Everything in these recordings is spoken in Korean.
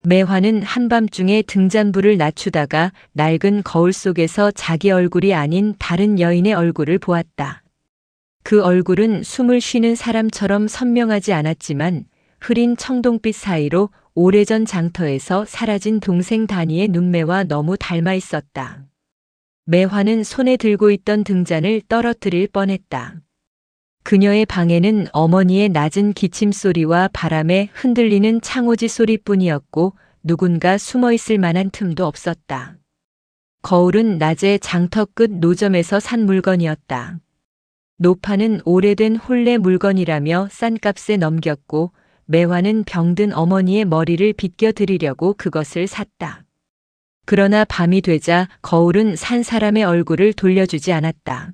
매화는 한밤중에 등잔불을 낮추다가 낡은 거울 속에서 자기 얼굴이 아닌 다른 여인의 얼굴을 보았다. 그 얼굴은 숨을 쉬는 사람처럼 선명하지 않았지만 흐린 청동빛 사이로 오래전 장터에서 사라진 동생 다니의 눈매와 너무 닮아 있었다. 매화는 손에 들고 있던 등잔을 떨어뜨릴 뻔했다. 그녀의 방에는 어머니의 낮은 기침소리와 바람에 흔들리는 창호지 소리뿐이었고 누군가 숨어 있을 만한 틈도 없었다. 거울은 낮에 장터 끝 노점에서 산 물건이었다. 노파는 오래된 혼례 물건이라며 싼 값에 넘겼고 매화는 병든 어머니의 머리를 빗겨드리려고 그것을 샀다. 그러나 밤이 되자 거울은 산 사람의 얼굴을 돌려주지 않았다.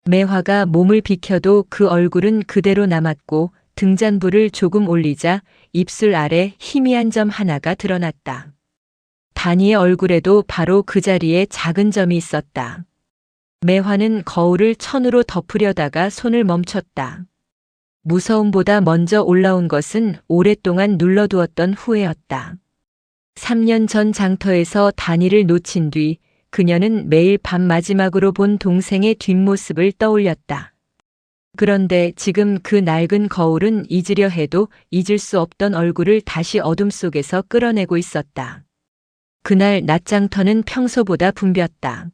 매화가 몸을 비켜도 그 얼굴은 그대로 남았고 등잔불을 조금 올리자 입술 아래 희미한 점 하나가 드러났다. 다니의 얼굴에도 바로 그 자리에 작은 점이 있었다. 매화는 거울을 천으로 덮으려다가 손을 멈췄다. 무서움보다 먼저 올라온 것은 오랫동안 눌러두었던 후회였다. 3년 전 장터에서 다니를 놓친 뒤 그녀는 매일 밤 마지막으로 본 동생의 뒷모습을 떠올렸다. 그런데 지금 그 낡은 거울은 잊으려 해도 잊을 수 없던 얼굴을 다시 어둠 속에서 끌어내고 있었다. 그날 낮장터는 평소보다 붐볐다.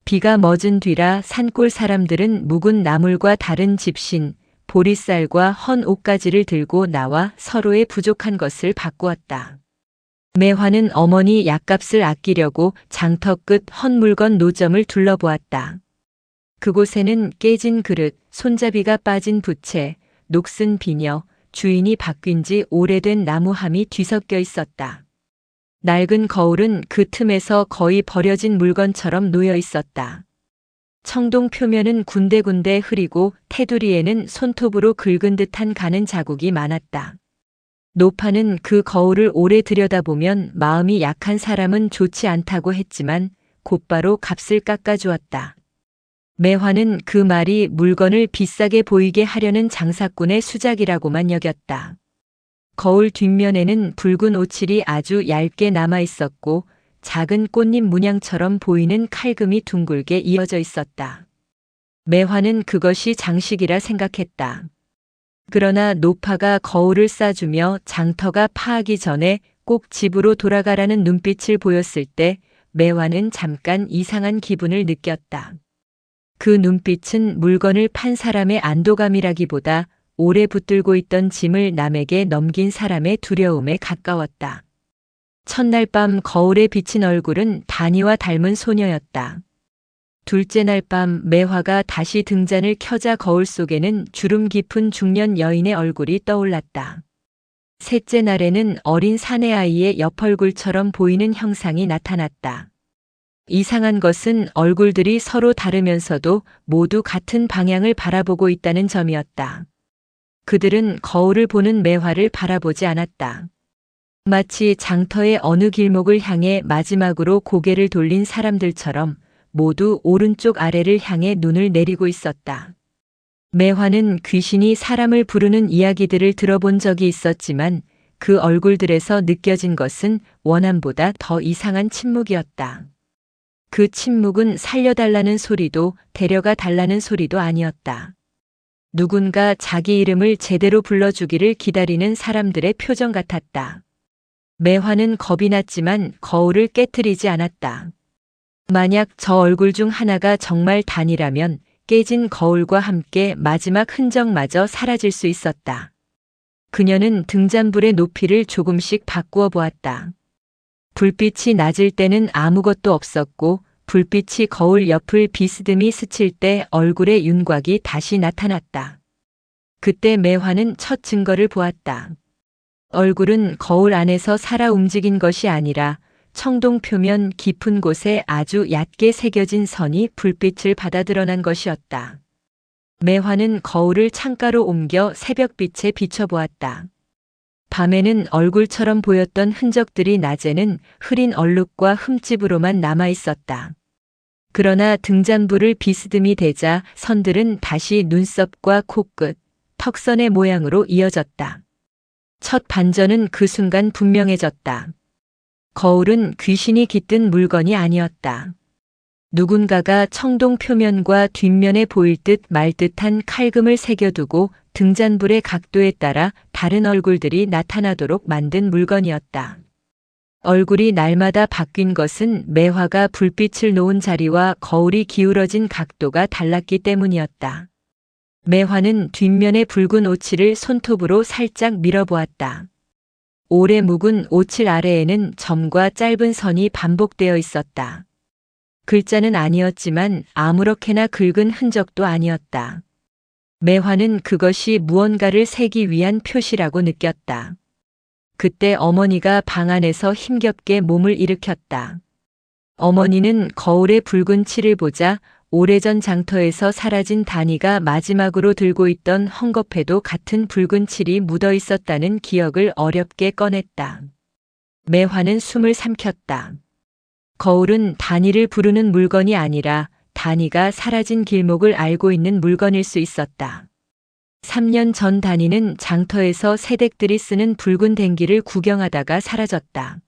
비가 멎은 뒤라 산골 사람들은 묵은 나물과 다른 집신, 보리쌀과 헌 옷가지를 들고 나와 서로의 부족한 것을 바꾸었다. 매화는 어머니 약값을 아끼려고 장터 끝 헌 물건 노점을 둘러보았다. 그곳에는 깨진 그릇, 손잡이가 빠진 부채, 녹슨 비녀, 주인이 바뀐 지 오래된 나무함이 뒤섞여 있었다. 낡은 거울은 그 틈에서 거의 버려진 물건처럼 놓여 있었다. 청동 표면은 군데군데 흐리고 테두리에는 손톱으로 긁은 듯한 가는 자국이 많았다. 노파는 그 거울을 오래 들여다보면 마음이 약한 사람은 좋지 않다고 했지만 곧바로 값을 깎아주었다. 매화는 그 말이 물건을 비싸게 보이게 하려는 장사꾼의 수작이라고만 여겼다. 거울 뒷면에는 붉은 오칠이 아주 얇게 남아 있었고 작은 꽃잎 문양처럼 보이는 칼금이 둥글게 이어져 있었다. 매화는 그것이 장식이라 생각했다. 그러나 노파가 거울을 싸주며 장터가 파하기 전에 꼭 집으로 돌아가라는 눈빛을 보였을 때 매화는 잠깐 이상한 기분을 느꼈다. 그 눈빛은 물건을 판 사람의 안도감이라기보다 오래 붙들고 있던 짐을 남에게 넘긴 사람의 두려움에 가까웠다. 첫날 밤 거울에 비친 얼굴은 다니와 닮은 소녀였다. 둘째 날 밤 매화가 다시 등잔을 켜자 거울 속에는 주름 깊은 중년 여인의 얼굴이 떠올랐다. 셋째 날에는 어린 사내아이의 옆얼굴처럼 보이는 형상이 나타났다. 이상한 것은 얼굴들이 서로 다르면서도 모두 같은 방향을 바라보고 있다는 점이었다. 그들은 거울을 보는 매화를 바라보지 않았다. 마치 장터의 어느 길목을 향해 마지막으로 고개를 돌린 사람들처럼 모두 오른쪽 아래를 향해 눈을 내리고 있었다. 매화는 귀신이 사람을 부르는 이야기들을 들어본 적이 있었지만 그 얼굴들에서 느껴진 것은 원함보다 더 이상한 침묵이었다. 그 침묵은 살려달라는 소리도 데려가 달라는 소리도 아니었다. 누군가 자기 이름을 제대로 불러주기를 기다리는 사람들의 표정 같았다. 매화는 겁이 났지만 거울을 깨트리지 않았다. 만약 저 얼굴 중 하나가 정말 단이라면 깨진 거울과 함께 마지막 흔적마저 사라질 수 있었다. 그녀는 등잔불의 높이를 조금씩 바꾸어 보았다. 불빛이 낮을 때는 아무것도 없었고 불빛이 거울 옆을 비스듬히 스칠 때 얼굴의 윤곽이 다시 나타났다. 그때 매화는 첫 증거를 보았다. 얼굴은 거울 안에서 살아 움직인 것이 아니라 청동 표면 깊은 곳에 아주 얕게 새겨진 선이 불빛을 받아 드러난 것이었다. 매화는 거울을 창가로 옮겨 새벽빛에 비춰보았다. 밤에는 얼굴처럼 보였던 흔적들이 낮에는 흐린 얼룩과 흠집으로만 남아 있었다. 그러나 등잔불을 비스듬히 대자 선들은 다시 눈썹과 코끝, 턱선의 모양으로 이어졌다. 첫 반전은 그 순간 분명해졌다. 거울은 귀신이 깃든 물건이 아니었다. 누군가가 청동 표면과 뒷면에 보일 듯 말 듯한 칼금을 새겨두고 등잔불의 각도에 따라 다른 얼굴들이 나타나도록 만든 물건이었다. 얼굴이 날마다 바뀐 것은 매화가 불빛을 놓은 자리와 거울이 기울어진 각도가 달랐기 때문이었다. 매화는 뒷면의 붉은 오칠을 손톱으로 살짝 밀어보았다. 오래 묵은 오칠 아래에는 점과 짧은 선이 반복되어 있었다. 글자는 아니었지만 아무렇게나 긁은 흔적도 아니었다. 매화는 그것이 무언가를 세기 위한 표시라고 느꼈다. 그때 어머니가 방 안에서 힘겹게 몸을 일으켰다. 어머니는 거울의 붉은 칠을 보자 오래전 장터에서 사라진 다니가 마지막으로 들고 있던 헝겊에도 같은 붉은 칠이 묻어 있었다는 기억을 어렵게 꺼냈다. 매화는 숨을 삼켰다. 거울은 다니를 부르는 물건이 아니라 다니가 사라진 길목을 알고 있는 물건일 수 있었다. 3년 전 다니는 장터에서 새댁들이 쓰는 붉은 댕기를 구경하다가 사라졌다.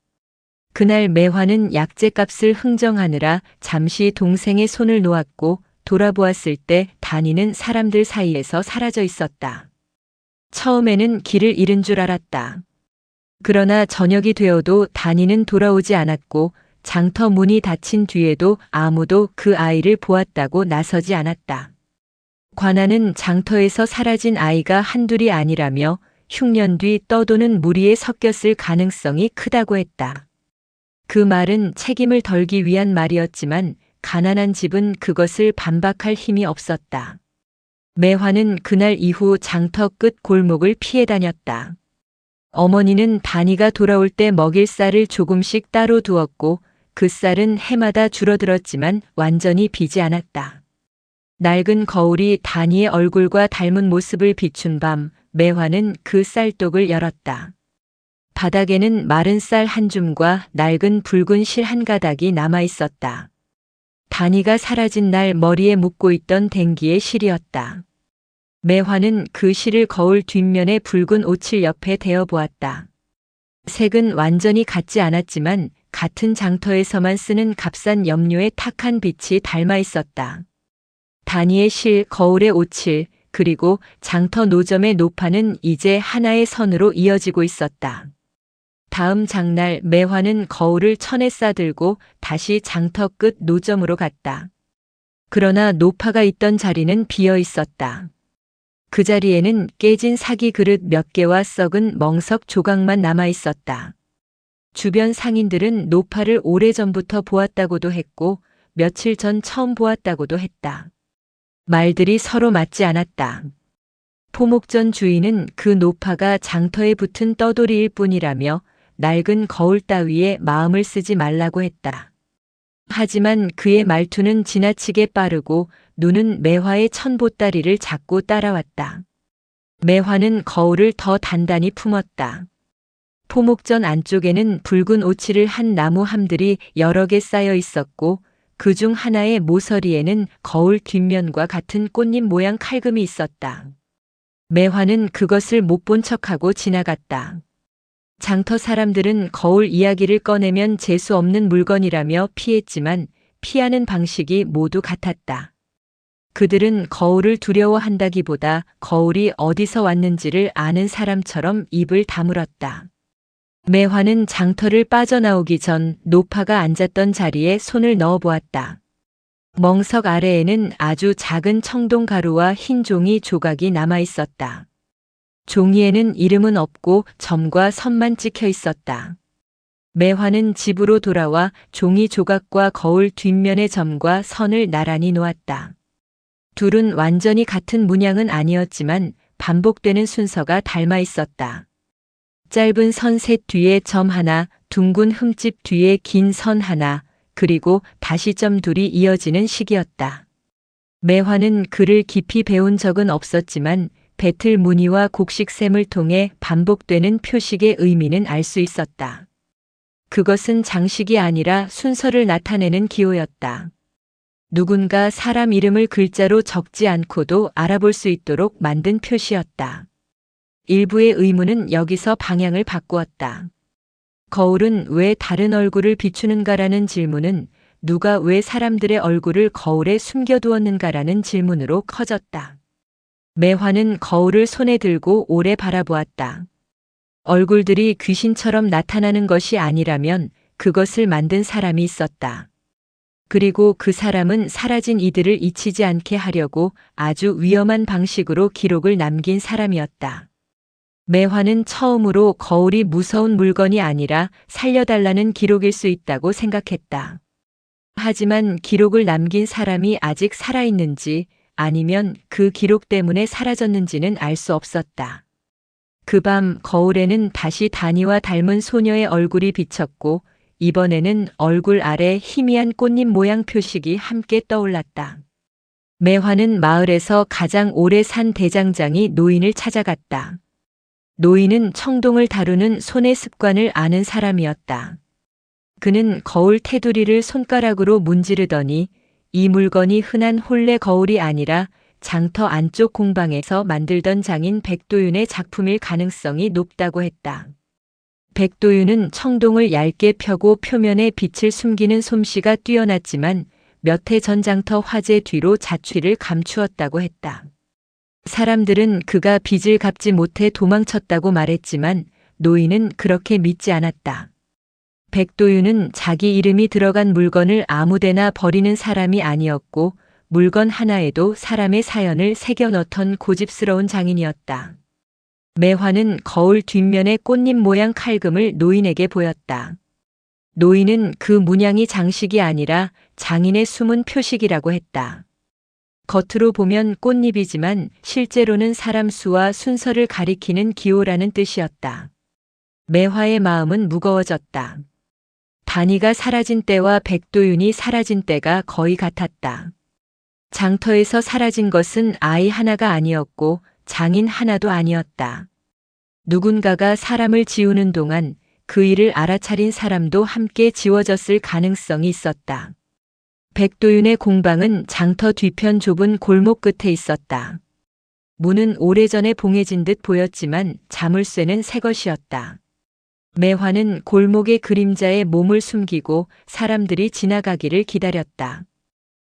그날 매화는 약재값을 흥정하느라 잠시 동생의 손을 놓았고 돌아보았을 때 다니는 사람들 사이에서 사라져 있었다. 처음에는 길을 잃은 줄 알았다. 그러나 저녁이 되어도 다니는 돌아오지 않았고 장터 문이 닫힌 뒤에도 아무도 그 아이를 보았다고 나서지 않았다. 관아는 장터에서 사라진 아이가 한둘이 아니라며 흉년 뒤 떠도는 무리에 섞였을 가능성이 크다고 했다. 그 말은 책임을 덜기 위한 말이었지만 가난한 집은 그것을 반박할 힘이 없었다. 매화는 그날 이후 장터 끝 골목을 피해 다녔다. 어머니는 다니가 돌아올 때 먹일 쌀을 조금씩 따로 두었고 그 쌀은 해마다 줄어들었지만 완전히 비지 않았다. 낡은 거울이 다니의 얼굴과 닮은 모습을 비춘 밤, 매화는 그 쌀독을 열었다. 바닥에는 마른 쌀 한 줌과 낡은 붉은 실 한 가닥이 남아 있었다. 다니가 사라진 날 머리에 묶고 있던 댕기의 실이었다. 매화는 그 실을 거울 뒷면의 붉은 오칠 옆에 대어 보았다. 색은 완전히 같지 않았지만 같은 장터에서만 쓰는 값싼 염료의 탁한 빛이 닮아 있었다. 다니의 실, 거울의 오칠, 그리고 장터 노점의 노파는 이제 하나의 선으로 이어지고 있었다. 다음 장날 매화는 거울을 천에 싸들고 다시 장터 끝 노점으로 갔다. 그러나 노파가 있던 자리는 비어 있었다. 그 자리에는 깨진 사기 그릇 몇 개와 썩은 멍석 조각만 남아 있었다. 주변 상인들은 노파를 오래전부터 보았다고도 했고 며칠 전 처음 보았다고도 했다. 말들이 서로 맞지 않았다. 포목전 주인은 그 노파가 장터에 붙은 떠돌이일 뿐이라며 낡은 거울 따위에 마음을 쓰지 말라고 했다. 하지만 그의 말투는 지나치게 빠르고 눈은 매화의 천보따리를 잡고 따라왔다. 매화는 거울을 더 단단히 품었다. 포목전 안쪽에는 붉은 오칠을 한 나무 함들이 여러 개 쌓여 있었고 그 중 하나의 모서리에는 거울 뒷면과 같은 꽃잎 모양 칼금이 있었다. 매화는 그것을 못 본 척하고 지나갔다. 장터 사람들은 거울 이야기를 꺼내면 재수 없는 물건이라며 피했지만 피하는 방식이 모두 같았다. 그들은 거울을 두려워한다기보다 거울이 어디서 왔는지를 아는 사람처럼 입을 다물었다. 매화는 장터를 빠져나오기 전 노파가 앉았던 자리에 손을 넣어 보았다. 멍석 아래에는 아주 작은 청동 가루와 흰 종이 조각이 남아 있었다. 종이에는 이름은 없고 점과 선만 찍혀 있었다. 매화는 집으로 돌아와 종이 조각과 거울 뒷면의 점과 선을 나란히 놓았다. 둘은 완전히 같은 문양은 아니었지만 반복되는 순서가 닮아 있었다. 짧은 선 셋 뒤에 점 하나, 둥근 흠집 뒤에 긴 선 하나, 그리고 다시 점 둘이 이어지는 식이었다. 매화는 글을 깊이 배운 적은 없었지만 배틀 무늬와 곡식셈을 통해 반복되는 표식의 의미는 알 수 있었다. 그것은 장식이 아니라 순서를 나타내는 기호였다. 누군가 사람 이름을 글자로 적지 않고도 알아볼 수 있도록 만든 표시였다. 일부의 의문은 여기서 방향을 바꾸었다. 거울은 왜 다른 얼굴을 비추는가라는 질문은 누가 왜 사람들의 얼굴을 거울에 숨겨두었는가라는 질문으로 커졌다. 매화는 거울을 손에 들고 오래 바라보았다. 얼굴들이 귀신처럼 나타나는 것이 아니라면 그것을 만든 사람이 있었다. 그리고 그 사람은 사라진 이들을 잊히지 않게 하려고 아주 위험한 방식으로 기록을 남긴 사람이었다. 매화는 처음으로 거울이 무서운 물건이 아니라 살려달라는 기록일 수 있다고 생각했다. 하지만 기록을 남긴 사람이 아직 살아있는지 아니면 그 기록 때문에 사라졌는지는 알 수 없었다. 그 밤 거울에는 다시 다니와 닮은 소녀의 얼굴이 비쳤고 이번에는 얼굴 아래 희미한 꽃잎 모양 표식이 함께 떠올랐다. 매화는 마을에서 가장 오래 산 대장장이 노인을 찾아갔다. 노인은 청동을 다루는 손의 습관을 아는 사람이었다. 그는 거울 테두리를 손가락으로 문지르더니 이 물건이 흔한 혼례 거울이 아니라 장터 안쪽 공방에서 만들던 장인 백도윤의 작품일 가능성이 높다고 했다. 백도윤은 청동을 얇게 펴고 표면에 빛을 숨기는 솜씨가 뛰어났지만 몇 해 전 장터 화재 뒤로 자취를 감추었다고 했다. 사람들은 그가 빚을 갚지 못해 도망쳤다고 말했지만 노인은 그렇게 믿지 않았다. 백도윤은 자기 이름이 들어간 물건을 아무데나 버리는 사람이 아니었고 물건 하나에도 사람의 사연을 새겨 넣던 고집스러운 장인이었다. 매화는 거울 뒷면의 꽃잎 모양 칼금을 노인에게 보였다. 노인은 그 문양이 장식이 아니라 장인의 숨은 표식이라고 했다. 겉으로 보면 꽃잎이지만 실제로는 사람 수와 순서를 가리키는 기호라는 뜻이었다. 매화의 마음은 무거워졌다. 다니가 사라진 때와 백도윤이 사라진 때가 거의 같았다. 장터에서 사라진 것은 아이 하나가 아니었고 장인 하나도 아니었다. 누군가가 사람을 지우는 동안 그 일을 알아차린 사람도 함께 지워졌을 가능성이 있었다. 백도윤의 공방은 장터 뒤편 좁은 골목 끝에 있었다. 문은 오래전에 봉해진 듯 보였지만 자물쇠는 새 것이었다. 매화는 골목의 그림자에 몸을 숨기고 사람들이 지나가기를 기다렸다.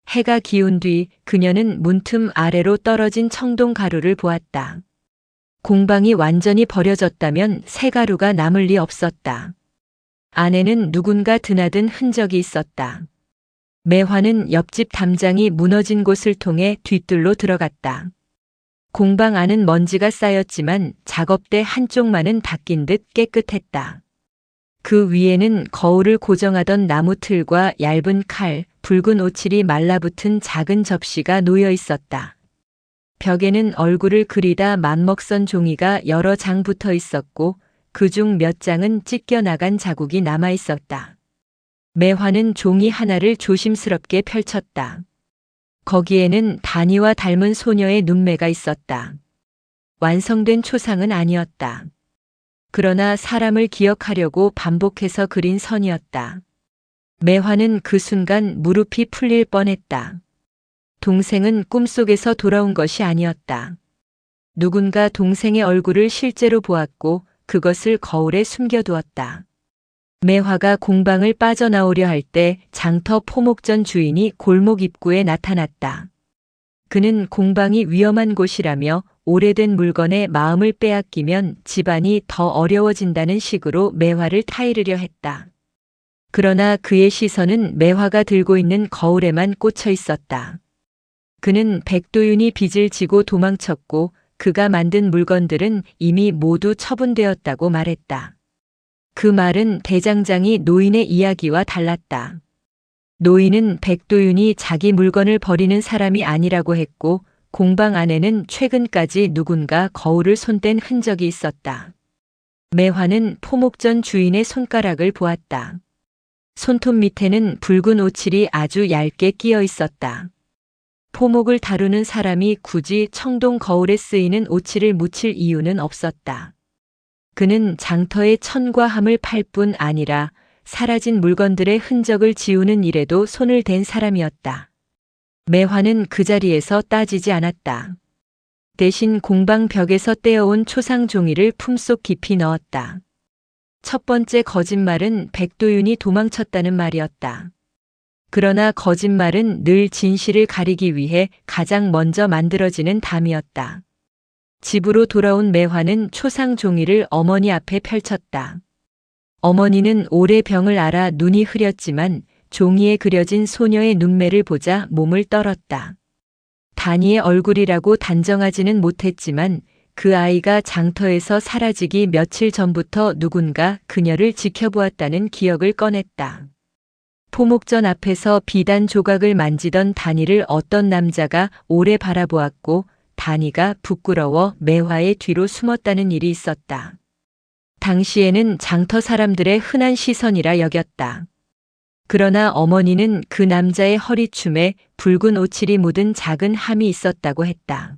해가 기운 뒤 그녀는 문틈 아래로 떨어진 청동 가루를 보았다. 공방이 완전히 버려졌다면 새 가루가 남을 리 없었다. 안에는 누군가 드나든 흔적이 있었다. 매화는 옆집 담장이 무너진 곳을 통해 뒤뜰로 들어갔다. 공방 안은 먼지가 쌓였지만 작업대 한쪽만은 닦인 듯 깨끗했다. 그 위에는 거울을 고정하던 나무 틀과 얇은 칼, 붉은 오칠이 말라붙은 작은 접시가 놓여 있었다. 벽에는 얼굴을 그리다 맞먹선 종이가 여러 장 붙어 있었고 그중 몇 장은 찢겨 나간 자국이 남아 있었다. 매화는 종이 하나를 조심스럽게 펼쳤다. 거기에는 다니와 닮은 소녀의 눈매가 있었다. 완성된 초상은 아니었다. 그러나 사람을 기억하려고 반복해서 그린 선이었다. 매화는 그 순간 무릎이 풀릴 뻔했다. 동생은 꿈속에서 돌아온 것이 아니었다. 누군가 동생의 얼굴을 실제로 보았고 그것을 거울에 숨겨두었다. 매화가 공방을 빠져나오려 할 때 장터 포목전 주인이 골목 입구에 나타났다. 그는 공방이 위험한 곳이라며 오래된 물건에 마음을 빼앗기면 집안이 더 어려워진다는 식으로 매화를 타이르려 했다. 그러나 그의 시선은 매화가 들고 있는 거울에만 꽂혀 있었다. 그는 백도윤이 빚을 지고 도망쳤고 그가 만든 물건들은 이미 모두 처분되었다고 말했다. 그 말은 대장장이 노인의 이야기와 달랐다. 노인은 백도윤이 자기 물건을 버리는 사람이 아니라고 했고 공방 안에는 최근까지 누군가 거울을 손댄 흔적이 있었다. 매화는 포목전 주인의 손가락을 보았다. 손톱 밑에는 붉은 오칠이 아주 얇게 끼어 있었다. 포목을 다루는 사람이 굳이 청동 거울에 쓰이는 오칠을 묻힐 이유는 없었다. 그는 장터의 천과 함을 팔 뿐 아니라 사라진 물건들의 흔적을 지우는 일에도 손을 댄 사람이었다. 매화는 그 자리에서 따지지 않았다. 대신 공방벽에서 떼어온 초상 종이를 품속 깊이 넣었다. 첫 번째 거짓말은 백도윤이 도망쳤다는 말이었다. 그러나 거짓말은 늘 진실을 가리기 위해 가장 먼저 만들어지는 담이었다. 집으로 돌아온 매화는 초상 종이를 어머니 앞에 펼쳤다. 어머니는 오래 병을 앓아 눈이 흐렸지만 종이에 그려진 소녀의 눈매를 보자 몸을 떨었다. 단이의 얼굴이라고 단정하지는 못했지만 그 아이가 장터에서 사라지기 며칠 전부터 누군가 그녀를 지켜보았다는 기억을 꺼냈다. 포목전 앞에서 비단 조각을 만지던 단이를 어떤 남자가 오래 바라보았고 단이가 부끄러워 매화의 뒤로 숨었다는 일이 있었다. 당시에는 장터 사람들의 흔한 시선이라 여겼다. 그러나 어머니는 그 남자의 허리춤에 붉은 오칠이 묻은 작은 함이 있었다고 했다.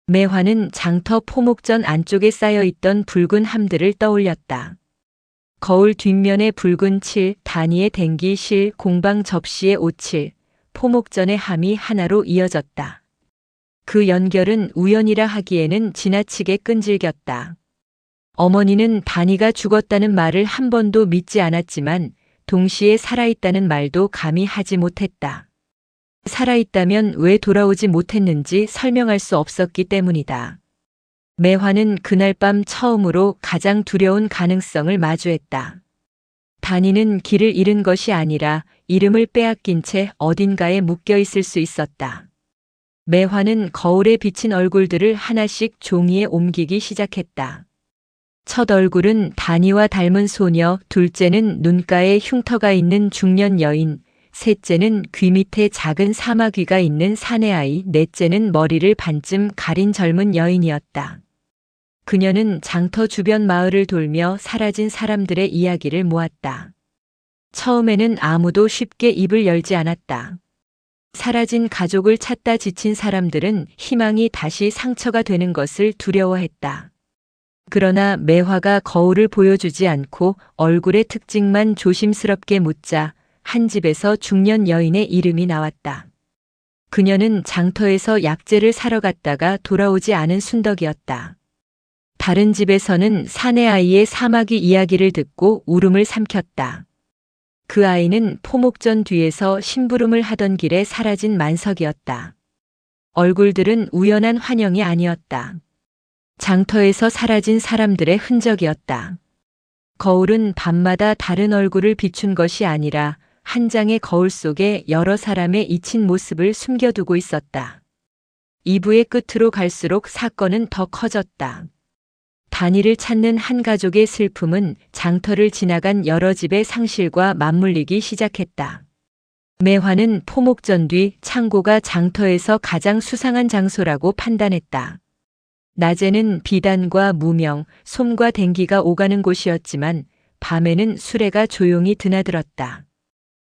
매화는 장터 포목전 안쪽에 쌓여있던 붉은 함들을 떠올렸다. 거울 뒷면의 붉은 칠, 단이의 댕기 실, 공방 접시의 오칠, 포목전의 함이 하나로 이어졌다. 그 연결은 우연이라 하기에는 지나치게 끈질겼다. 어머니는 단이가 죽었다는 말을 한 번도 믿지 않았지만 동시에 살아있다는 말도 감히 하지 못했다. 살아있다면 왜 돌아오지 못했는지 설명할 수 없었기 때문이다. 매화는 그날 밤 처음으로 가장 두려운 가능성을 마주했다. 단이는 길을 잃은 것이 아니라 이름을 빼앗긴 채 어딘가에 묶여 있을 수 있었다. 매화는 거울에 비친 얼굴들을 하나씩 종이에 옮기기 시작했다. 첫 얼굴은 단이와 닮은 소녀, 둘째는 눈가에 흉터가 있는 중년 여인, 셋째는 귀 밑에 작은 사마귀가 있는 사내아이, 넷째는 머리를 반쯤 가린 젊은 여인이었다. 그녀는 장터 주변 마을을 돌며 사라진 사람들의 이야기를 모았다. 처음에는 아무도 쉽게 입을 열지 않았다. 사라진 가족을 찾다 지친 사람들은 희망이 다시 상처가 되는 것을 두려워했다. 그러나 매화가 거울을 보여주지 않고 얼굴의 특징만 조심스럽게 묻자 한 집에서 중년 여인의 이름이 나왔다. 그녀는 장터에서 약재를 사러 갔다가 돌아오지 않은 순덕이었다. 다른 집에서는 사내 아이의 사마귀 이야기를 듣고 울음을 삼켰다. 그 아이는 포목전 뒤에서 심부름을 하던 길에 사라진 만석이었다. 얼굴들은 우연한 환영이 아니었다. 장터에서 사라진 사람들의 흔적이었다. 거울은 밤마다 다른 얼굴을 비춘 것이 아니라 한 장의 거울 속에 여러 사람의 잊힌 모습을 숨겨두고 있었다. 이부의 끝으로 갈수록 사건은 더 커졌다. 단이를 찾는 한 가족의 슬픔은 장터를 지나간 여러 집의 상실과 맞물리기 시작했다. 매화는 포목전 뒤 창고가 장터에서 가장 수상한 장소라고 판단했다. 낮에는 비단과 무명, 솜과 댕기가 오가는 곳이었지만 밤에는 수레가 조용히 드나들었다.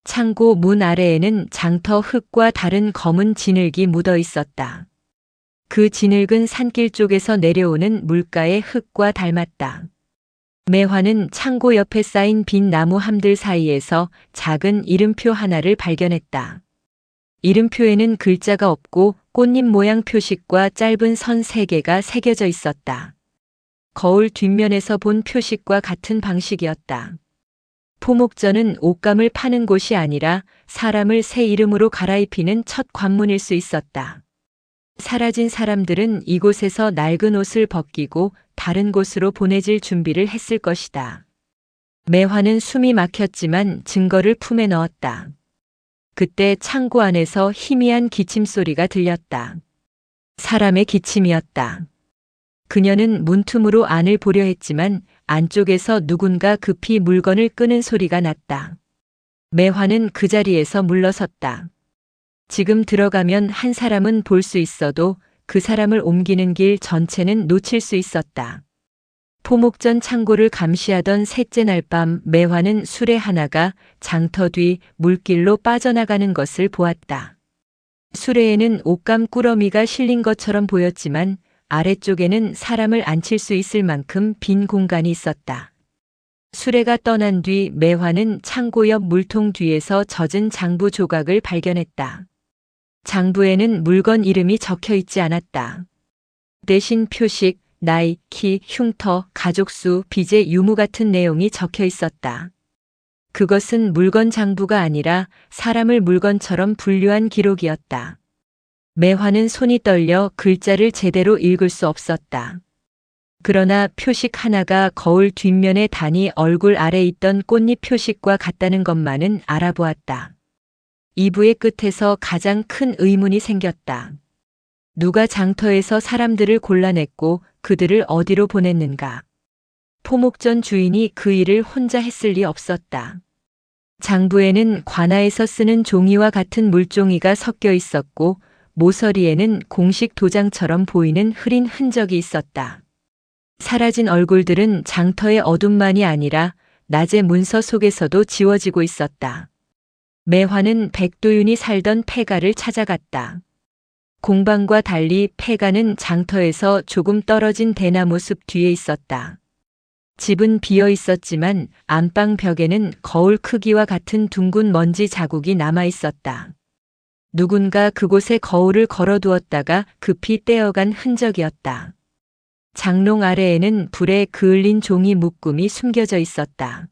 창고 문 아래에는 장터 흙과 다른 검은 진흙이 묻어 있었다. 그 진흙은 산길 쪽에서 내려오는 물가의 흙과 닮았다. 매화는 창고 옆에 쌓인 빈 나무 함들 사이에서 작은 이름표 하나를 발견했다. 이름표에는 글자가 없고 꽃잎 모양 표식과 짧은 선 3개가 새겨져 있었다. 거울 뒷면에서 본 표식과 같은 방식이었다. 포목전은 옷감을 파는 곳이 아니라 사람을 새 이름으로 갈아입히는 첫 관문일 수 있었다. 사라진 사람들은 이곳에서 낡은 옷을 벗기고 다른 곳으로 보내질 준비를 했을 것이다. 매화는 숨이 막혔지만 증거를 품에 넣었다. 그때 창고 안에서 희미한 기침 소리가 들렸다. 사람의 기침이었다. 그녀는 문틈으로 안을 보려 했지만 안쪽에서 누군가 급히 물건을 끄는 소리가 났다. 매화는 그 자리에서 물러섰다. 지금 들어가면 한 사람은 볼 수 있어도 그 사람을 옮기는 길 전체는 놓칠 수 있었다. 포목전 창고를 감시하던 셋째 날 밤 매화는 수레 하나가 장터 뒤 물길로 빠져나가는 것을 보았다. 수레에는 옷감 꾸러미가 실린 것처럼 보였지만 아래쪽에는 사람을 앉힐 수 있을 만큼 빈 공간이 있었다. 수레가 떠난 뒤 매화는 창고 옆 물통 뒤에서 젖은 장부 조각을 발견했다. 장부에는 물건 이름이 적혀 있지 않았다. 대신 표식, 나이, 키, 흉터, 가족수, 빚의 유무 같은 내용이 적혀 있었다. 그것은 물건 장부가 아니라 사람을 물건처럼 분류한 기록이었다. 매화는 손이 떨려 글자를 제대로 읽을 수 없었다. 그러나 표식 하나가 거울 뒷면에 단이 얼굴 아래 있던 꽃잎 표식과 같다는 것만은 알아보았다. 이부의 끝에서 가장 큰 의문이 생겼다. 누가 장터에서 사람들을 골라냈고 그들을 어디로 보냈는가? 포목전 주인이 그 일을 혼자 했을 리 없었다. 장부에는 관아에서 쓰는 종이와 같은 물종이가 섞여 있었고 모서리에는 공식 도장처럼 보이는 흐린 흔적이 있었다. 사라진 얼굴들은 장터의 어둠만이 아니라 낮의 문서 속에서도 지워지고 있었다. 매화는 백도윤이 살던 폐가를 찾아갔다. 공방과 달리 폐가는 장터에서 조금 떨어진 대나무 숲 뒤에 있었다. 집은 비어 있었지만 안방 벽에는 거울 크기와 같은 둥근 먼지 자국이 남아 있었다. 누군가 그곳에 거울을 걸어두었다가 급히 떼어간 흔적이었다. 장롱 아래에는 불에 그을린 종이 묶음이 숨겨져 있었다.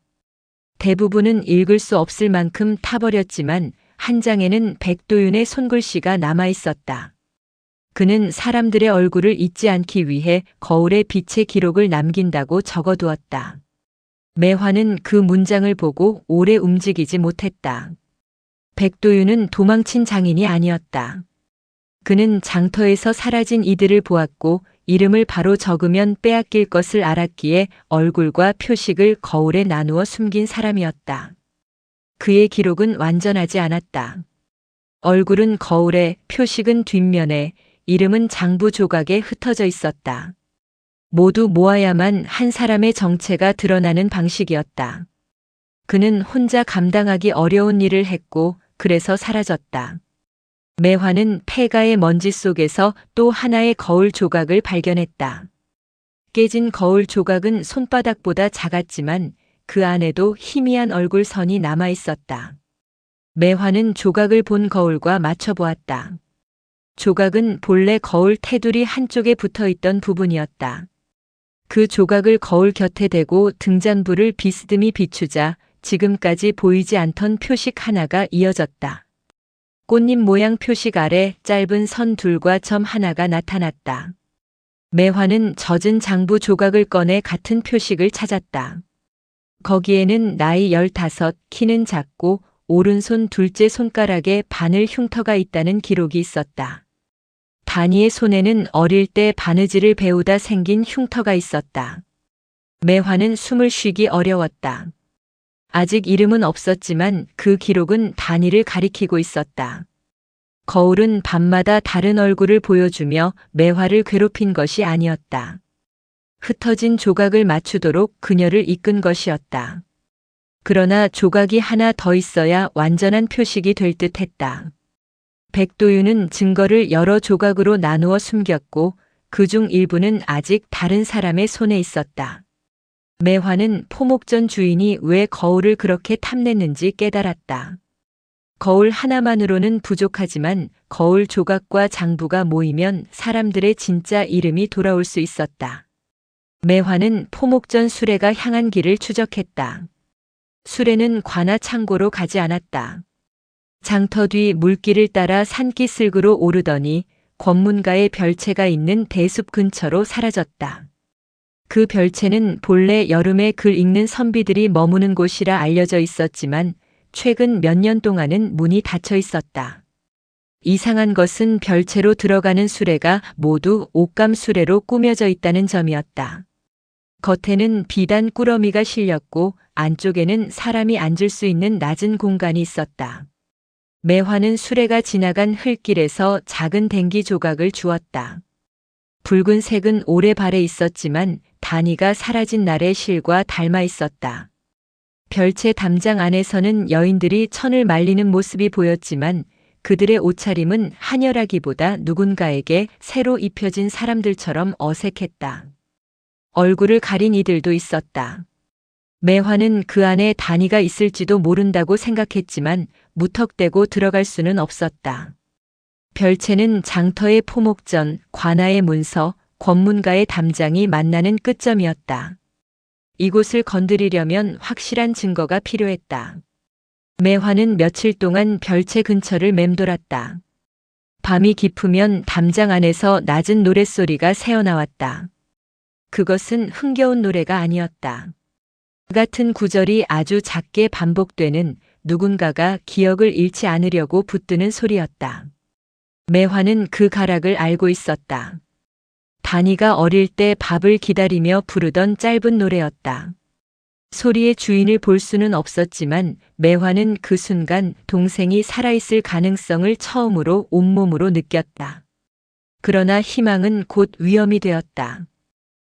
대부분은 읽을 수 없을 만큼 타버렸지만 한 장에는 백도윤의 손글씨가 남아 있었다. 그는 사람들의 얼굴을 잊지 않기 위해 거울에 빛의 기록을 남긴다고 적어두었다. 매화는 그 문장을 보고 오래 움직이지 못했다. 백도윤은 도망친 장인이 아니었다. 그는 장터에서 사라진 이들을 보았고 이름을 바로 적으면 빼앗길 것을 알았기에 얼굴과 표식을 거울에 나누어 숨긴 사람이었다. 그의 기록은 완전하지 않았다. 얼굴은 거울에, 표식은 뒷면에, 이름은 장부 조각에 흩어져 있었다. 모두 모아야만 한 사람의 정체가 드러나는 방식이었다. 그는 혼자 감당하기 어려운 일을 했고 그래서 사라졌다. 매화는 폐가의 먼지 속에서 또 하나의 거울 조각을 발견했다. 깨진 거울 조각은 손바닥보다 작았지만 그 안에도 희미한 얼굴 선이 남아 있었다. 매화는 조각을 본 거울과 맞춰보았다. 조각은 본래 거울 테두리 한쪽에 붙어 있던 부분이었다. 그 조각을 거울 곁에 대고 등잔불을 비스듬히 비추자 지금까지 보이지 않던 표식 하나가 이어졌다. 꽃잎 모양 표식 아래 짧은 선 둘과 점 하나가 나타났다. 매화는 젖은 장부 조각을 꺼내 같은 표식을 찾았다. 거기에는 나이 15, 키는 작고 오른손 둘째 손가락에 바늘 흉터가 있다는 기록이 있었다. 단이의 손에는 어릴 때 바느질을 배우다 생긴 흉터가 있었다. 매화는 숨을 쉬기 어려웠다. 아직 이름은 없었지만 그 기록은 단이를 가리키고 있었다. 거울은 밤마다 다른 얼굴을 보여주며 매화를 괴롭힌 것이 아니었다. 흩어진 조각을 맞추도록 그녀를 이끈 것이었다. 그러나 조각이 하나 더 있어야 완전한 표식이 될 듯했다. 백도윤은 증거를 여러 조각으로 나누어 숨겼고 그중 일부는 아직 다른 사람의 손에 있었다. 매화는 포목전 주인이 왜 거울을 그렇게 탐냈는지 깨달았다. 거울 하나만으로는 부족하지만 거울 조각과 장부가 모이면 사람들의 진짜 이름이 돌아올 수 있었다. 매화는 포목전 수레가 향한 길을 추적했다. 수레는 관아 창고로 가지 않았다. 장터 뒤 물길을 따라 산기슭으로 오르더니 권문가의 별채가 있는 대숲 근처로 사라졌다. 그 별채는 본래 여름에 글 읽는 선비들이 머무는 곳이라 알려져 있었지만 최근 몇 년 동안은 문이 닫혀 있었다. 이상한 것은 별채로 들어가는 수레가 모두 옷감 수레로 꾸며져 있다는 점이었다. 겉에는 비단 꾸러미가 실렸고 안쪽에는 사람이 앉을 수 있는 낮은 공간이 있었다. 매화는 수레가 지나간 흙길에서 작은 댕기 조각을 주었다. 붉은색은 오래 발에 있었지만 단이가 사라진 날의 실과 닮아 있었다. 별채 담장 안에서는 여인들이 천을 말리는 모습이 보였지만 그들의 옷차림은 한여라기보다 누군가에게 새로 입혀진 사람들처럼 어색했다. 얼굴을 가린 이들도 있었다. 매화는 그 안에 단이가 있을지도 모른다고 생각했지만 무턱대고 들어갈 수는 없었다. 별채는 장터의 포목전, 관아의 문서, 권문가의 담장이 만나는 끝점이었다. 이곳을 건드리려면 확실한 증거가 필요했다. 매화는 며칠 동안 별채 근처를 맴돌았다. 밤이 깊으면 담장 안에서 낮은 노랫소리가 새어나왔다. 그것은 흥겨운 노래가 아니었다. 같은 구절이 아주 작게 반복되는 누군가가 기억을 잃지 않으려고 붙드는 소리였다. 매화는 그 가락을 알고 있었다. 다니가 어릴 때 밥을 기다리며 부르던 짧은 노래였다. 소리의 주인을 볼 수는 없었지만 매화는 그 순간 동생이 살아있을 가능성을 처음으로 온몸으로 느꼈다. 그러나 희망은 곧 위험이 되었다.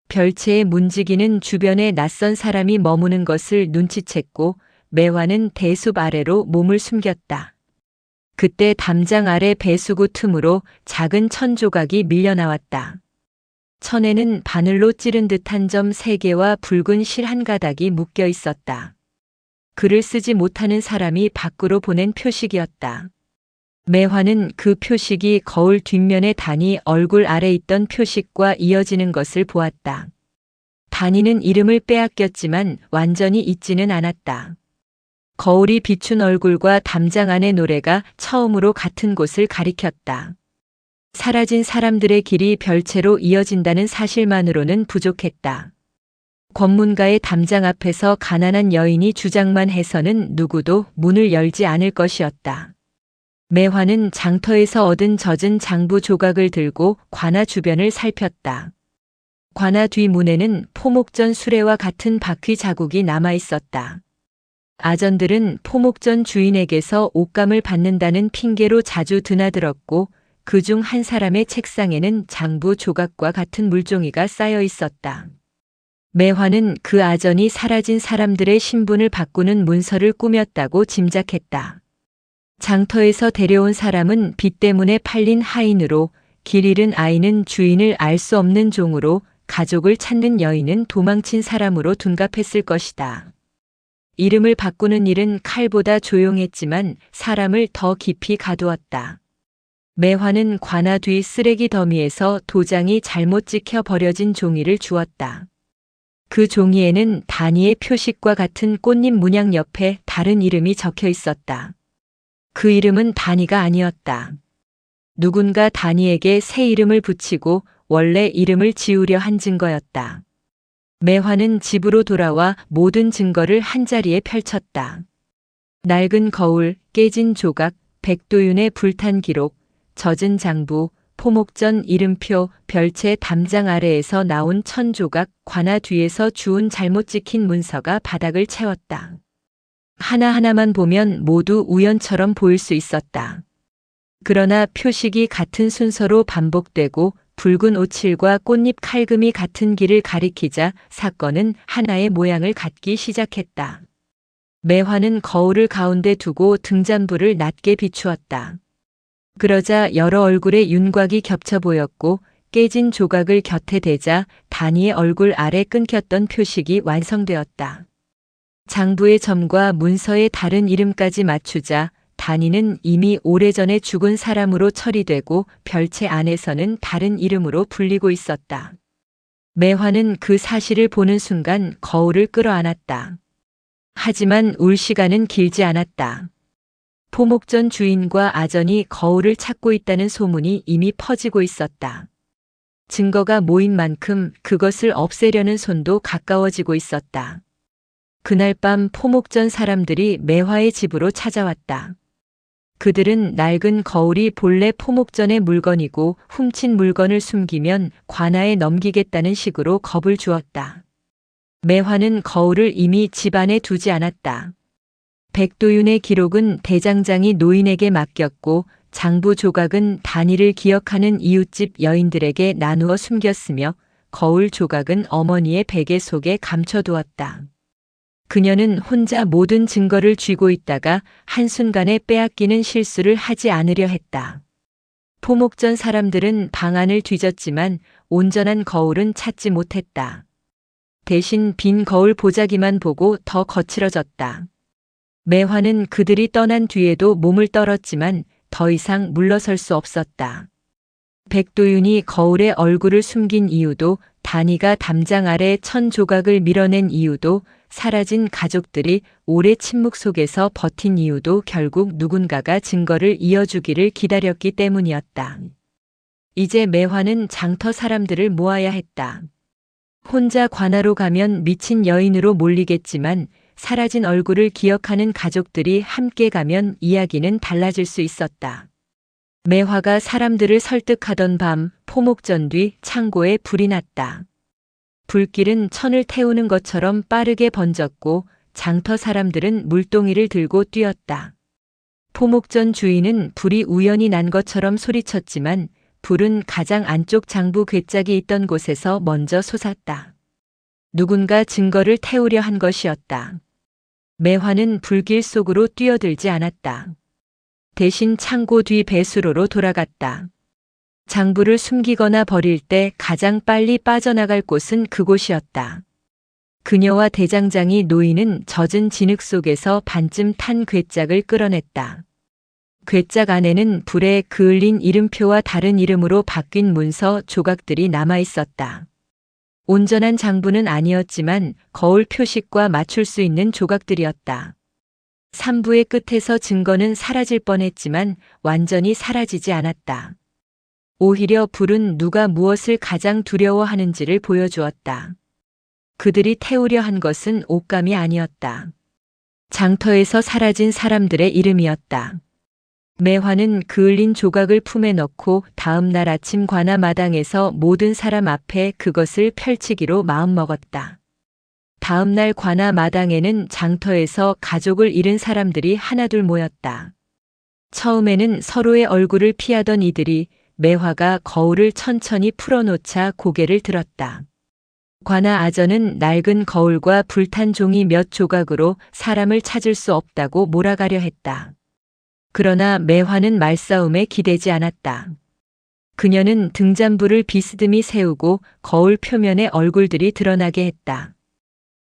별채에 문지기는 주변에 낯선 사람이 머무는 것을 눈치챘고 매화는 대숲 아래로 몸을 숨겼다. 그때 담장 아래 배수구 틈으로 작은 천 조각이 밀려나왔다. 천에는 바늘로 찌른 듯한 점 3개와 붉은 실 한 가닥이 묶여 있었다. 글을 쓰지 못하는 사람이 밖으로 보낸 표식이었다. 매화는 그 표식이 거울 뒷면에 다니 얼굴 아래 있던 표식과 이어지는 것을 보았다. 다니는 이름을 빼앗겼지만 완전히 잊지는 않았다. 거울이 비춘 얼굴과 담장 안의 노래가 처음으로 같은 곳을 가리켰다. 사라진 사람들의 길이 별채로 이어진다는 사실만으로는 부족했다. 권문가의 담장 앞에서 가난한 여인이 주장만 해서는 누구도 문을 열지 않을 것이었다. 매화는 장터에서 얻은 젖은 장부 조각을 들고 관아 주변을 살폈다. 관아 뒤 문에는 포목전 수레와 같은 바퀴 자국이 남아 있었다. 아전들은 포목전 주인에게서 옷감을 받는다는 핑계로 자주 드나들었고 그중 한 사람의 책상에는 장부 조각과 같은 물종이가 쌓여 있었다. 매화는 그 아전이 사라진 사람들의 신분을 바꾸는 문서를 꾸몄다고 짐작했다. 장터에서 데려온 사람은 빚 때문에 팔린 하인으로, 길 잃은 아이는 주인을 알 수 없는 종으로, 가족을 찾는 여인은 도망친 사람으로 둔갑했을 것이다. 이름을 바꾸는 일은 칼보다 조용했지만 사람을 더 깊이 가두었다. 매화는 관아 뒤 쓰레기 더미에서 도장이 잘못 찍혀 버려진 종이를 주었다. 그 종이에는 다니의 표식과 같은 꽃잎 문양 옆에 다른 이름이 적혀 있었다. 그 이름은 다니가 아니었다. 누군가 다니에게 새 이름을 붙이고 원래 이름을 지우려 한 증거였다. 매화는 집으로 돌아와 모든 증거를 한자리에 펼쳤다. 낡은 거울, 깨진 조각, 백도윤의 불탄 기록, 젖은 장부, 포목전 이름표, 별채 담장 아래에서 나온 천 조각, 관아 뒤에서 주운 잘못 찍힌 문서가 바닥을 채웠다. 하나하나만 보면 모두 우연처럼 보일 수 있었다. 그러나 표식이 같은 순서로 반복되고 붉은 오칠과 꽃잎 칼금이 같은 길을 가리키자 사건은 하나의 모양을 갖기 시작했다. 매화는 거울을 가운데 두고 등잔불을 낮게 비추었다. 그러자 여러 얼굴의 윤곽이 겹쳐 보였고 깨진 조각을 곁에 대자 다니의 얼굴 아래 끊겼던 표식이 완성되었다. 장부의 점과 문서의 다른 이름까지 맞추자 다니는 이미 오래전에 죽은 사람으로 처리되고 별채 안에서는 다른 이름으로 불리고 있었다. 매화는 그 사실을 보는 순간 거울을 끌어안았다. 하지만 울 시간은 길지 않았다. 포목전 주인과 아전이 거울을 찾고 있다는 소문이 이미 퍼지고 있었다. 증거가 모인 만큼 그것을 없애려는 손도 가까워지고 있었다. 그날 밤 포목전 사람들이 매화의 집으로 찾아왔다. 그들은 낡은 거울이 본래 포목전의 물건이고 훔친 물건을 숨기면 관아에 넘기겠다는 식으로 겁을 주었다. 매화는 거울을 이미 집 안에 두지 않았다. 백도윤의 기록은 대장장이 노인에게 맡겼고 장부 조각은 다니를 기억하는 이웃집 여인들에게 나누어 숨겼으며 거울 조각은 어머니의 베개 속에 감춰두었다. 그녀는 혼자 모든 증거를 쥐고 있다가 한순간에 빼앗기는 실수를 하지 않으려 했다. 포목전 사람들은 방안을 뒤졌지만 온전한 거울은 찾지 못했다. 대신 빈 거울 보자기만 보고 더 거칠어졌다. 매화는 그들이 떠난 뒤에도 몸을 떨었지만 더 이상 물러설 수 없었다. 백도윤이 거울에 얼굴을 숨긴 이유도, 단이가 담장 아래 1000조각을 밀어낸 이유도, 사라진 가족들이 오래 침묵 속에서 버틴 이유도 결국 누군가가 증거를 이어주기를 기다렸기 때문이었다. 이제 매화는 장터 사람들을 모아야 했다. 혼자 관하로 가면 미친 여인으로 몰리겠지만 사라진 얼굴을 기억하는 가족들이 함께 가면 이야기는 달라질 수 있었다. 매화가 사람들을 설득하던 밤, 포목전 뒤 창고에 불이 났다. 불길은 천을 태우는 것처럼 빠르게 번졌고 장터 사람들은 물동이를 들고 뛰었다. 포목전 주인은 불이 우연히 난 것처럼 소리쳤지만 불은 가장 안쪽 장부 괴짝이 있던 곳에서 먼저 솟았다. 누군가 증거를 태우려 한 것이었다. 매화는 불길 속으로 뛰어들지 않았다. 대신 창고 뒤 배수로로 돌아갔다. 장부를 숨기거나 버릴 때 가장 빨리 빠져나갈 곳은 그곳이었다. 그녀와 대장장이 노인은 젖은 진흙 속에서 반쯤 탄 괴짝을 끌어냈다. 괴짝 안에는 불에 그을린 이름표와 다른 이름으로 바뀐 문서 조각들이 남아 있었다. 온전한 장부는 아니었지만 거울 표식과 맞출 수 있는 조각들이었다. 삼부의 끝에서 증거는 사라질 뻔했지만 완전히 사라지지 않았다. 오히려 불은 누가 무엇을 가장 두려워하는지를 보여주었다. 그들이 태우려 한 것은 옷감이 아니었다. 장터에서 사라진 사람들의 이름이었다. 매화는 그을린 조각을 품에 넣고 다음 날 아침 관아 마당에서 모든 사람 앞에 그것을 펼치기로 마음먹었다. 다음 날 관아 마당에는 장터에서 가족을 잃은 사람들이 하나둘 모였다. 처음에는 서로의 얼굴을 피하던 이들이 매화가 거울을 천천히 풀어놓자 고개를 들었다. 관아 아저는 낡은 거울과 불탄 종이 몇 조각으로 사람을 찾을 수 없다고 몰아가려 했다. 그러나 매화는 말싸움에 기대지 않았다. 그녀는 등잔불을 비스듬히 세우고 거울 표면에 얼굴들이 드러나게 했다.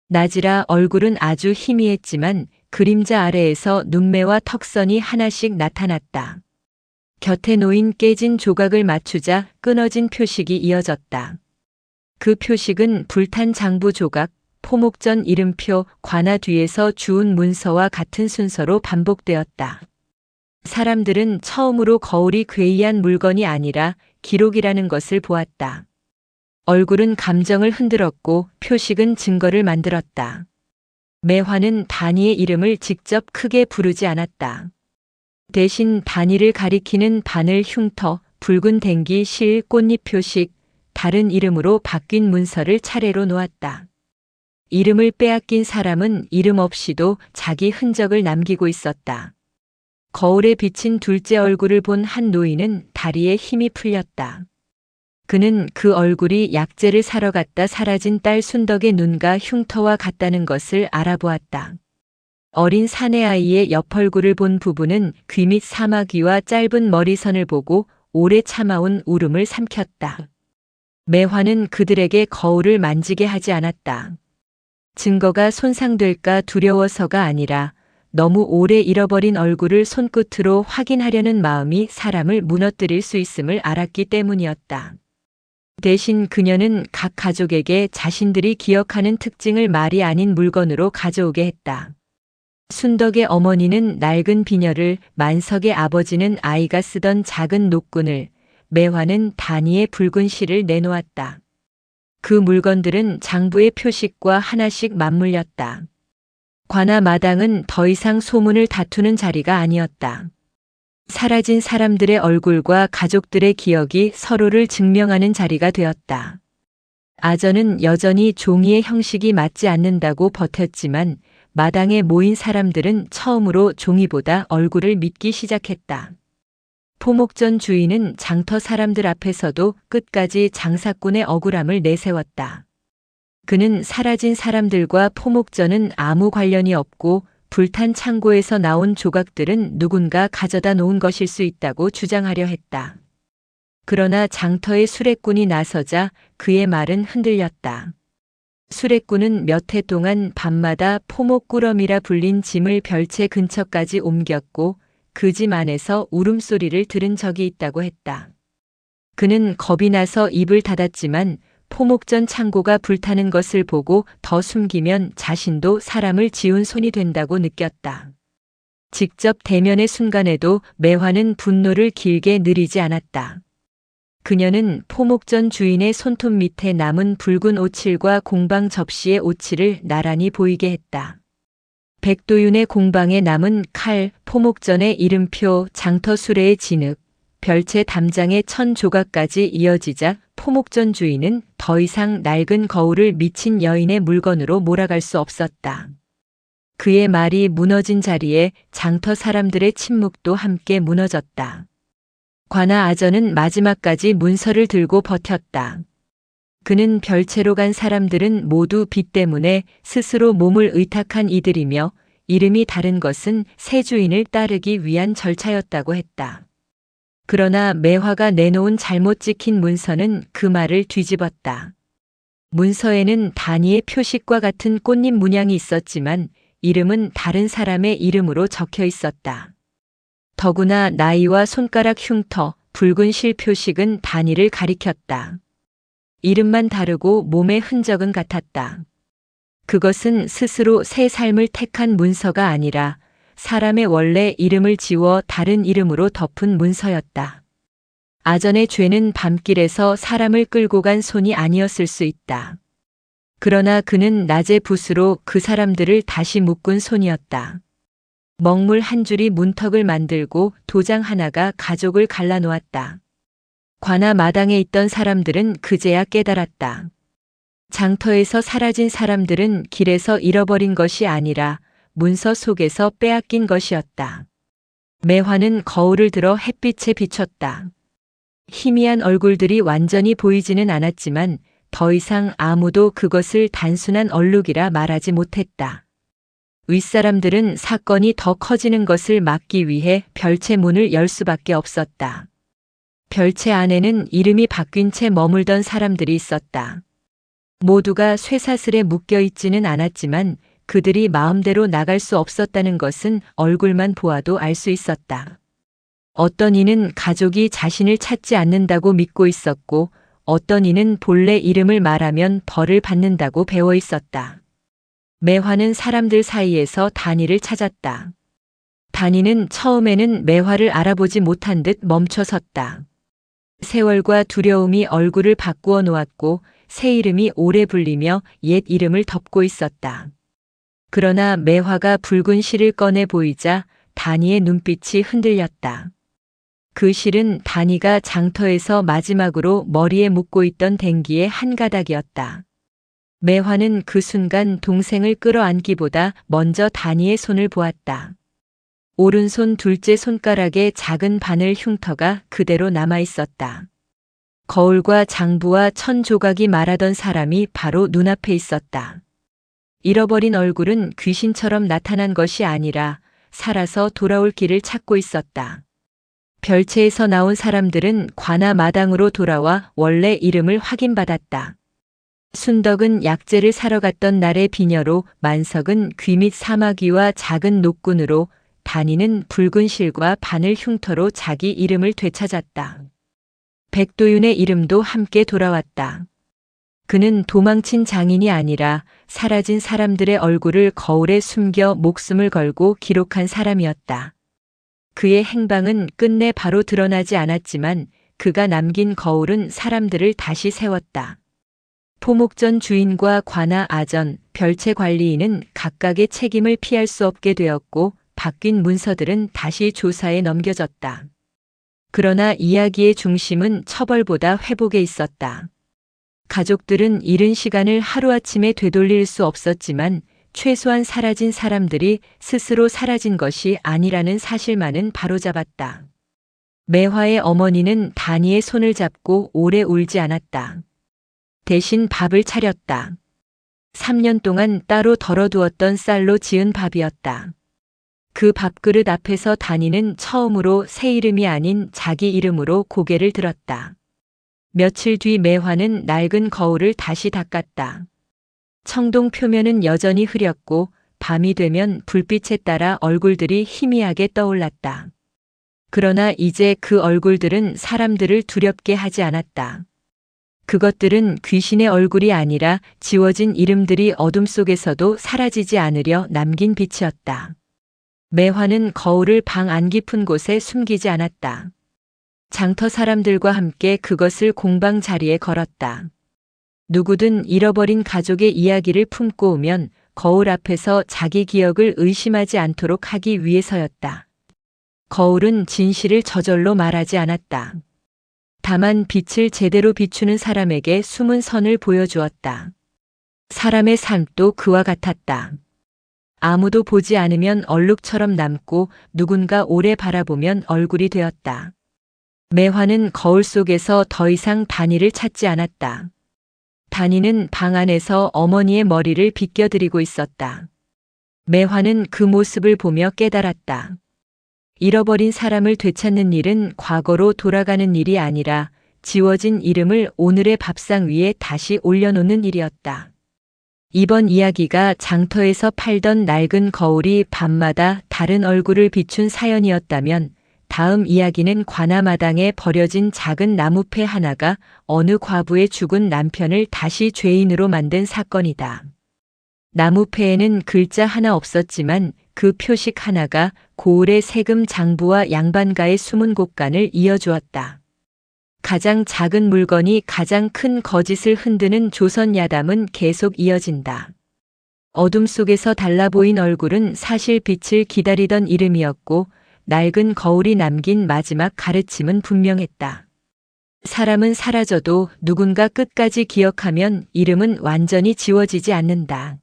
낮이라 얼굴은 아주 희미했지만 그림자 아래에서 눈매와 턱선이 하나씩 나타났다. 곁에 놓인 깨진 조각을 맞추자 끊어진 표식이 이어졌다. 그 표식은 불탄 장부 조각, 포목전 이름표, 관아 뒤에서 주운 문서와 같은 순서로 반복되었다. 사람들은 처음으로 거울이 괴이한 물건이 아니라 기록이라는 것을 보았다. 얼굴은 감정을 흔들었고 표식은 증거를 만들었다. 매화는 단이의 이름을 직접 크게 부르지 않았다. 대신 단이를 가리키는 바늘 흉터, 붉은 댕기 실 꽃잎 표식, 다른 이름으로 바뀐 문서를 차례로 놓았다. 이름을 빼앗긴 사람은 이름 없이도 자기 흔적을 남기고 있었다. 거울에 비친 둘째 얼굴을 본 한 노인은 다리에 힘이 풀렸다. 그는 그 얼굴이 약재를 사러 갔다 사라진 딸 순덕의 눈과 흉터와 같다는 것을 알아보았다. 어린 사내아이의 옆 얼굴을 본 부부는 귀 밑 사마귀와 짧은 머리선을 보고 오래 참아온 울음을 삼켰다. 매화는 그들에게 거울을 만지게 하지 않았다. 증거가 손상될까 두려워서가 아니라 너무 오래 잃어버린 얼굴을 손끝으로 확인하려는 마음이 사람을 무너뜨릴 수 있음을 알았기 때문이었다. 대신 그녀는 각 가족에게 자신들이 기억하는 특징을 말이 아닌 물건으로 가져오게 했다. 순덕의 어머니는 낡은 비녀를, 만석의 아버지는 아이가 쓰던 작은 노끈을, 매화는 단이의 붉은 실을 내놓았다. 그 물건들은 장부의 표식과 하나씩 맞물렸다. 관아 마당은 더 이상 소문을 다투는 자리가 아니었다. 사라진 사람들의 얼굴과 가족들의 기억이 서로를 증명하는 자리가 되었다. 아저는 여전히 종이의 형식이 맞지 않는다고 버텼지만 마당에 모인 사람들은 처음으로 종이보다 얼굴을 믿기 시작했다. 포목전 주인은 장터 사람들 앞에서도 끝까지 장사꾼의 억울함을 내세웠다. 그는 사라진 사람들과 포목전은 아무 관련이 없고 불탄 창고에서 나온 조각들은 누군가 가져다 놓은 것일 수 있다고 주장하려 했다. 그러나 장터의 수레꾼이 나서자 그의 말은 흔들렸다. 수레꾼은 몇 해 동안 밤마다 포목꾸러미라 불린 짐을 별채 근처까지 옮겼고 그 짐 안에서 울음소리를 들은 적이 있다고 했다. 그는 겁이 나서 입을 닫았지만 포목전 창고가 불타는 것을 보고 더 숨기면 자신도 사람을 지운 손이 된다고 느꼈다. 직접 대면의 순간에도 매화는 분노를 길게 느리지 않았다. 그녀는 포목전 주인의 손톱 밑에 남은 붉은 오칠과 공방 접시의 오칠을 나란히 보이게 했다. 백도윤의 공방에 남은 칼, 포목전의 이름표, 장터 수레의 진흙, 별채 담장의 천 조각까지 이어지자 포목전 주인은 더 이상 낡은 거울을 미친 여인의 물건으로 몰아갈 수 없었다. 그의 말이 무너진 자리에 장터 사람들의 침묵도 함께 무너졌다. 관아 아전은 마지막까지 문서를 들고 버텼다. 그는 별채로 간 사람들은 모두 빚 때문에 스스로 몸을 의탁한 이들이며 이름이 다른 것은 새 주인을 따르기 위한 절차였다고 했다. 그러나 매화가 내놓은 잘못 찍힌 문서는 그 말을 뒤집었다. 문서에는 단위의 표식과 같은 꽃잎 문양이 있었지만 이름은 다른 사람의 이름으로 적혀 있었다. 더구나 나이와 손가락 흉터, 붉은 실 표식은 단위를 가리켰다. 이름만 다르고 몸의 흔적은 같았다. 그것은 스스로 새 삶을 택한 문서가 아니라 사람의 원래 이름을 지워 다른 이름으로 덮은 문서였다. 아전의 죄는 밤길에서 사람을 끌고 간 손이 아니었을 수 있다. 그러나 그는 낮의 붓으로 그 사람들을 다시 묶은 손이었다. 먹물 한 줄이 문턱을 만들고 도장 하나가 가족을 갈라놓았다. 관아 마당에 있던 사람들은 그제야 깨달았다. 장터에서 사라진 사람들은 길에서 잃어버린 것이 아니라 문서 속에서 빼앗긴 것이었다. 매화는 거울을 들어 햇빛에 비췄다. 희미한 얼굴들이 완전히 보이지는 않았지만 더 이상 아무도 그것을 단순한 얼룩이라 말하지 못했다. 윗사람들은 사건이 더 커지는 것을 막기 위해 별채 문을 열 수밖에 없었다. 별채 안에는 이름이 바뀐 채 머물던 사람들이 있었다. 모두가 쇠사슬에 묶여 있지는 않았지만 그들이 마음대로 나갈 수 없었다는 것은 얼굴만 보아도 알 수 있었다. 어떤 이는 가족이 자신을 찾지 않는다고 믿고 있었고 어떤 이는 본래 이름을 말하면 벌을 받는다고 배워 있었다. 매화는 사람들 사이에서 단이를 찾았다. 단이는 처음에는 매화를 알아보지 못한 듯 멈춰섰다. 세월과 두려움이 얼굴을 바꾸어 놓았고 새 이름이 오래 불리며 옛 이름을 덮고 있었다. 그러나 매화가 붉은 실을 꺼내 보이자 다니의 눈빛이 흔들렸다. 그 실은 다니가 장터에서 마지막으로 머리에 묶고 있던 댕기의 한 가닥이었다. 매화는 그 순간 동생을 끌어안기보다 먼저 다니의 손을 보았다. 오른손 둘째 손가락에 작은 바늘 흉터가 그대로 남아 있었다. 거울과 장부와 천 조각이 말하던 사람이 바로 눈앞에 있었다. 잃어버린 얼굴은 귀신처럼 나타난 것이 아니라 살아서 돌아올 길을 찾고 있었다. 별채에서 나온 사람들은 관아 마당으로 돌아와 원래 이름을 확인받았다. 순덕은 약재를 사러 갔던 날의 비녀로, 만석은 귀 및 사마귀와 작은 노끈으로, 단이는 붉은 실과 바늘 흉터로 자기 이름을 되찾았다. 백도윤의 이름도 함께 돌아왔다. 그는 도망친 장인이 아니라 사라진 사람들의 얼굴을 거울에 숨겨 목숨을 걸고 기록한 사람이었다. 그의 행방은 끝내 바로 드러나지 않았지만 그가 남긴 거울은 사람들을 다시 세웠다. 포목전 주인과 관아 아전, 별채 관리인은 각각의 책임을 피할 수 없게 되었고 바뀐 문서들은 다시 조사에 넘겨졌다. 그러나 이야기의 중심은 처벌보다 회복에 있었다. 가족들은 잃은 시간을 하루아침에 되돌릴 수 없었지만 최소한 사라진 사람들이 스스로 사라진 것이 아니라는 사실만은 바로잡았다. 매화의 어머니는 다니의 손을 잡고 오래 울지 않았다. 대신 밥을 차렸다. 3년 동안 따로 덜어두었던 쌀로 지은 밥이었다. 그 밥그릇 앞에서 다니는 처음으로 새 이름이 아닌 자기 이름으로 고개를 들었다. 며칠 뒤 매화는 낡은 거울을 다시 닦았다. 청동 표면은 여전히 흐렸고 밤이 되면 불빛에 따라 얼굴들이 희미하게 떠올랐다. 그러나 이제 그 얼굴들은 사람들을 두렵게 하지 않았다. 그것들은 귀신의 얼굴이 아니라 지워진 이름들이 어둠 속에서도 사라지지 않으려 남긴 빛이었다. 매화는 거울을 방 안 깊은 곳에 숨기지 않았다. 장터 사람들과 함께 그것을 공방 자리에 걸었다. 누구든 잃어버린 가족의 이야기를 품고 오면 거울 앞에서 자기 기억을 의심하지 않도록 하기 위해서였다. 거울은 진실을 저절로 말하지 않았다. 다만 빛을 제대로 비추는 사람에게 숨은 선을 보여주었다. 사람의 삶도 그와 같았다. 아무도 보지 않으면 얼룩처럼 남고 누군가 오래 바라보면 얼굴이 되었다. 매화는 거울 속에서 더 이상 단이를 찾지 않았다. 단이는 방 안에서 어머니의 머리를 빗겨드리고 있었다. 매화는 그 모습을 보며 깨달았다. 잃어버린 사람을 되찾는 일은 과거로 돌아가는 일이 아니라 지워진 이름을 오늘의 밥상 위에 다시 올려놓는 일이었다. 이번 이야기가 장터에서 팔던 낡은 거울이 밤마다 다른 얼굴을 비춘 사연이었다면 다음 이야기는 관아마당에 버려진 작은 나무패 하나가 어느 과부의 죽은 남편을 다시 죄인으로 만든 사건이다. 나무패에는 글자 하나 없었지만 그 표식 하나가 고을의 세금 장부와 양반가의 숨은 곳간을 이어주었다. 가장 작은 물건이 가장 큰 거짓을 흔드는 조선 야담은 계속 이어진다. 어둠 속에서 달라 보인 얼굴은 사실 빛을 기다리던 이름이었고 낡은 거울이 남긴 마지막 가르침은 분명했다. 사람은 사라져도 누군가 끝까지 기억하면 이름은 완전히 지워지지 않는다.